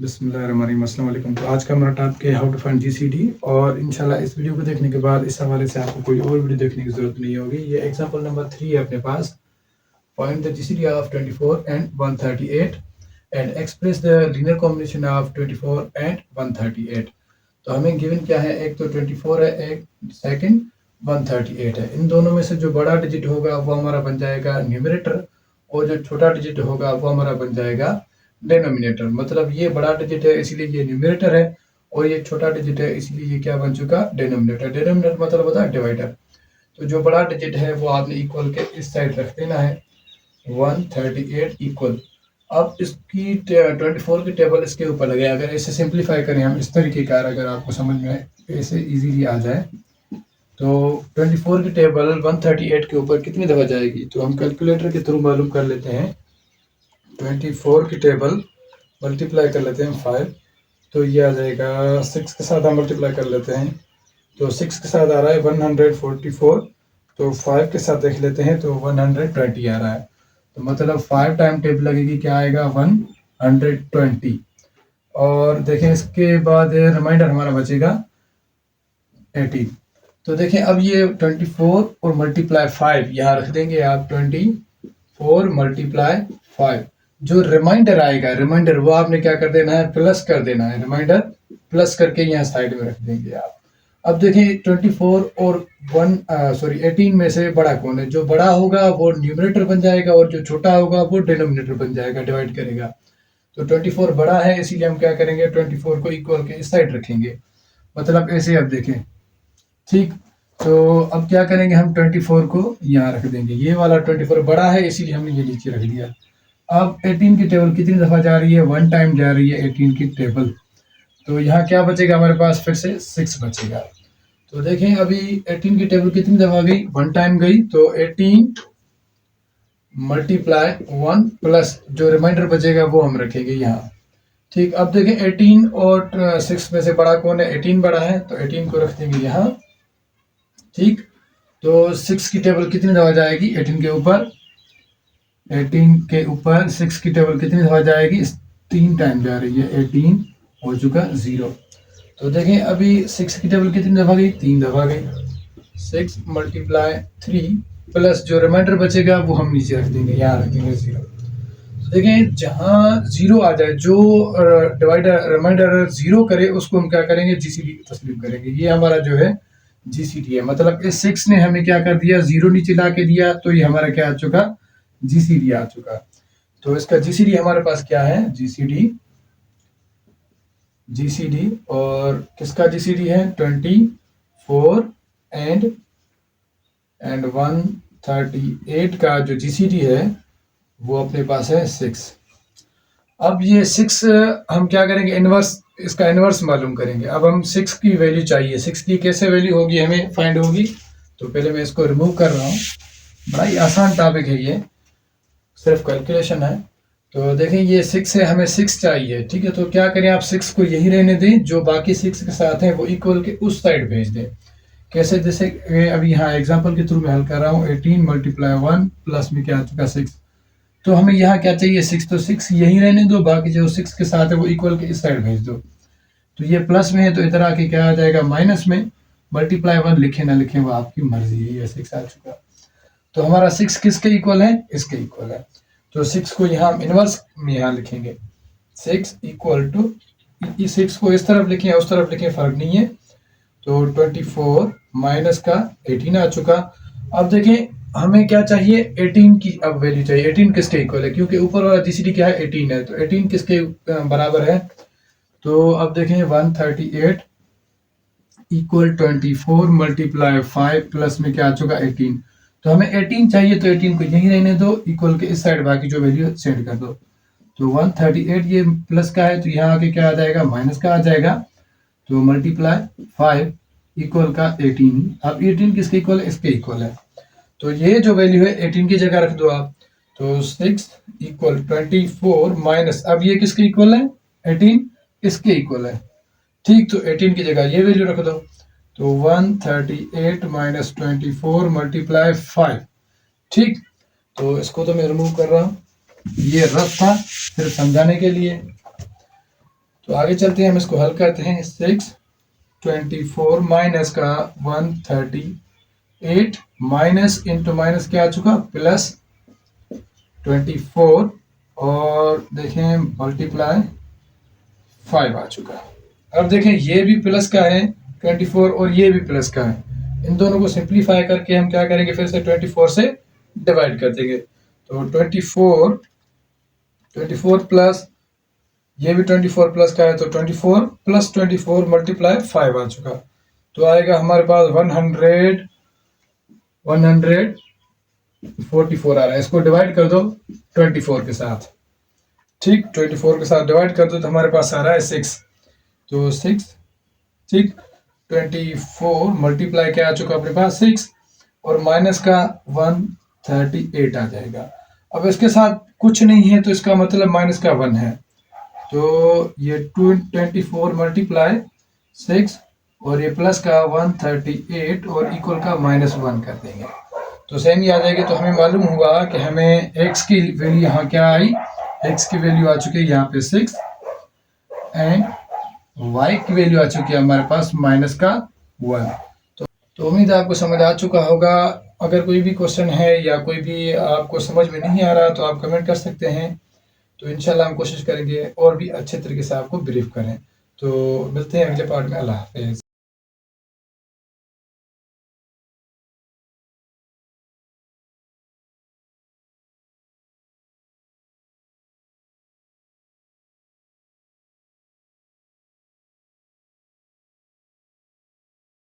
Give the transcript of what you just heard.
बिस्मिल्लाहिर्रहमानिर्रहीम। अस्सलाम वालेकुम। तो आज का हमारा टॉपिक है हाउ टू फाइंड जीसीडी और इंशाल्लाह इस वीडियो को देखने के बाद इस हवाले से आपको कोई और वीडियो देखने की ज़रूरत नहीं होगी। ये एग्जांपल नंबर 3 है अपने पास। Find the GCD of 24 and 138 and express the linear combination of 24 and 138। तो हमें गिवन क्या है, एक तो 24 है, एक सेकंड 138 है। इन दोनों में से जो बड़ा डिजिट होगा वो हमारा बन जाएगा न्यूमरेटर और जो छोटा डिजिट होगा वो हमारा बन जाएगा डिनोमिनेटर। मतलब ये बड़ा डिजिट है इसलिए ये न्यूमरेटर है और ये छोटा डिजिट है इसलिए ये क्या बन चुका, डिनोमिनेटर। डिनोमिनेटर मतलब होता है डिवाइडर। तो जो बड़ा डिजिट है वो आपने इक्वल के इस साइड रख देना है, 138 इक्वल। अब इसकी 24 की टेबल इसके ऊपर लगे। अगर इसे सिंप्लीफाई करें हम इस तरीके का, अगर आपको समझ में ऐसे इजीली आ जाए तो 24 की टेबल 138 के ऊपर कितनी दफ़ा जाएगी, तो हम कैलकुलेटर के थ्रू मालूम कर लेते हैं। 24 की टेबल मल्टीप्लाई कर लेते हैं 5, तो ये आ जाएगा 6 के साथ हम मल्टीप्लाई कर लेते हैं तो 6 के साथ आ रहा है 144, तो 5 के साथ देख लेते हैं तो 120 आ रहा है। तो मतलब 5 टाइम टेबल लगेगी, क्या आएगा 120। और देखें इसके बाद रिमाइंडर हमारा बचेगा 18। तो देखें अब ये 24 और मल्टीप्लाई 5 यहाँ रख देंगे आप, 24 मल्टीप्लाई 5। जो रिमाइंडर आएगा, रिमाइंडर वो आपने क्या कर देना है, प्लस कर देना है। रिमाइंडर प्लस करके यहाँ साइड में रख देंगे आप। अब देखिए 24 और 18 में से बड़ा कौन है, जो बड़ा होगा वो न्यूमरेटर बन जाएगा और जो छोटा होगा वो डिनोमिनेटर बन जाएगा, डिवाइड करेगा। तो 24 बड़ा है इसीलिए हम क्या करेंगे, 24 को इक्वल के इस साइड रखेंगे। मतलब ऐसे अब देखें, ठीक। तो अब क्या करेंगे, हम 24 को यहाँ रख देंगे। ये वाला 24 बड़ा है इसीलिए हमने ये नीचे रख दिया। अब 18 की टेबल कितनी दफ़ा जा रही है, 1 टाइम जा रही है 18 की टेबल। तो यहाँ क्या बचेगा हमारे पास, फिर से 6 बचेगा। तो देखें अभी 18 की टेबल कितनी दफ़ा गई, 1 टाइम गई। तो 18 मल्टीप्लाई 1 प्लस जो रिमाइंडर बचेगा वो हम रखेंगे यहाँ। ठीक। अब देखें 18 और 6 में से बड़ा कौन है, 18 बड़ा है तो 18 को रख देंगे यहाँ। ठीक। तो 6 की टेबल कितनी दफ़ा जाएगी 18 के ऊपर, 18 के ऊपर 6 की टेबल कितनी दफ़ा जाएगी, 3 टाइम जा रही है। 18 हो चुका 0। तो देखें अभी 6 की टेबल कितनी दफ़ा गई, 3 दफ़ा गई। 6 मल्टीप्लाई 3 प्लस जो रिमाइंडर बचेगा वो हम नीचे रख देंगे, यहाँ रख देंगे 0। तो देखें जहाँ 0 आ जाए, जो डिवाइडर रिमाइंडर 0 करे उसको हम क्या करेंगे, जीसीडी तस्लीम करेंगे। ये हमारा जो है जीसीडी है। मतलब इस 6 ने हमें क्या कर दिया, 0 नीचे ला के दिया, तो ये हमारा क्या आ चुका, जीसीडी आ चुका। तो इसका जीसीडी हमारे पास क्या है, जीसीडी और किसका जीसीडी है, 24 एंड 138 का जो जीसीडी है वो अपने पास है 6। अब ये 6 हम क्या करेंगे, इनवर्स, इसका इनवर्स मालूम करेंगे। अब हम 6 की वैल्यू चाहिए, 6 की कैसे वैल्यू होगी हमें फाइंड होगी। तो पहले मैं इसको रिमूव कर रहा हूँ। बड़ा ही आसान टॉपिक है ये, सिर्फ कैलकुलेशन है। तो देखें ये 6 है, हमें 6 चाहिए। ठीक है। तो क्या करें, आप 6 को यही रहने दें, जो बाकी 6 के साथ हैं वो इक्वल के उस साइड भेज दें। कैसे, जैसे अभी यहाँ एग्जांपल के थ्रू मैं हल कर रहा हूँ। 18 मल्टीप्लाई 1 प्लस में क्या आ चुका 6। तो हमें यहाँ क्या चाहिए 6, तो 6 यही रहने दो, बाकी जो 6 के साथ है वो इक्वल के इस साइड भेज दो। तो ये प्लस में है तो इधर आके क्या आ जाएगा, माइनस में। मल्टीप्लाई 1 लिखे ना लिखे वो आपकी मर्जी है। ये 6 आ चुका। तो हमारा 6 किसके इक्वल है, इसके इक्वल है। तो 6 को यहाँ हम इनवर्स में यहाँ लिखेंगे, 6 इक्वल टू, 6 को इस तरफ लिखें या उस तरफ लिखें फ़र्क नहीं है। तो 24 माइनस का 18 आ चुका। अब देखें हमें क्या चाहिए, 18 की अब वैल्यू चाहिए। 18 किसके इक्वल है, क्योंकि ऊपर वाला जीसीडी क्या है 18 है, तो 18 किसके बराबर है। तो अब देखें 138 इक्वल 24 मल्टीप्लाई 5 प्लस में क्या आ चुका 18। तो हमें 18 चाहिए तो 18 को यहीं रहने दो, इक्वल के इस साइड बाकी जो वैल्यू सेट कर दो। तो 138 ये प्लस का है तो यहाँ आके क्या आ जाएगा, माइनस का आ जाएगा। तो मल्टीप्लाई 5 इक्वल का 18। अब 18 किसके इक्वल है, इसके इक्वल है। तो ये जो वैल्यू है 18 की जगह रख दो आप। तो 6 इक्वल 24 माइनस, अब ये किसके इक्वल है, 18 इसके इक्वल है। ठीक। तो 18 की जगह ये वैल्यू रख दो। तो 138 माइनस 24 मल्टीप्लाई 5। ठीक। तो इसको तो मैं रिमूव कर रहा हूँ, ये रफ था सिर्फ समझाने के लिए। तो आगे चलते हैं, हम इसको हल करते हैं। 624 माइनस का 138 माइनस इंटू माइनस क्या आ चुका प्लस 24 और देखें मल्टीप्लाई 5 आ चुका। अब देखें ये भी प्लस का है 24 और ये भी प्लस का है। इन दोनों को सिंप्लीफाई करके हम क्या करेंगे, फिर से 24 से डिवाइड कर देंगे। तो 24 प्लस ये भी 24 प्लस का है, तो 24 प्लस 24 मल्टीप्लाई 5 आ चुका। तो आएगा हमारे पास 144 आ रहा है। इसको डिवाइड कर दो 24 के साथ, ठीक 24 के साथ डिवाइड कर दो तो हमारे पास आ रहा है 6। तो 6 ठीक 24 मल्टीप्लाई क्या आ चुका अपने पास 6 और माइनस का 138 आ जाएगा। अब इसके साथ कुछ नहीं है तो इसका मतलब माइनस का 1 है। तो ये 24 मल्टीप्लाई 6 और ये प्लस का 138 और इक्वल का -1 कर देंगे तो सेम ही आ जाएगी। तो हमें मालूम हुआ कि हमें x की वैल्यू यहाँ क्या आई, x की वैल्यू आ चुकी है यहाँ पे 6 एंड y की वैल्यू आ चुकी है हमारे पास माइनस का 1। तो उम्मीद है आपको समझ आ चुका होगा। अगर कोई भी क्वेश्चन है या कोई भी आपको समझ में नहीं आ रहा तो आप कमेंट कर सकते हैं। तो इंशाल्लाह हम कोशिश करेंगे और भी अच्छे तरीके से आपको ब्रीफ करें। तो मिलते हैं अगले पार्ट में। अल्लाह हाफिज़।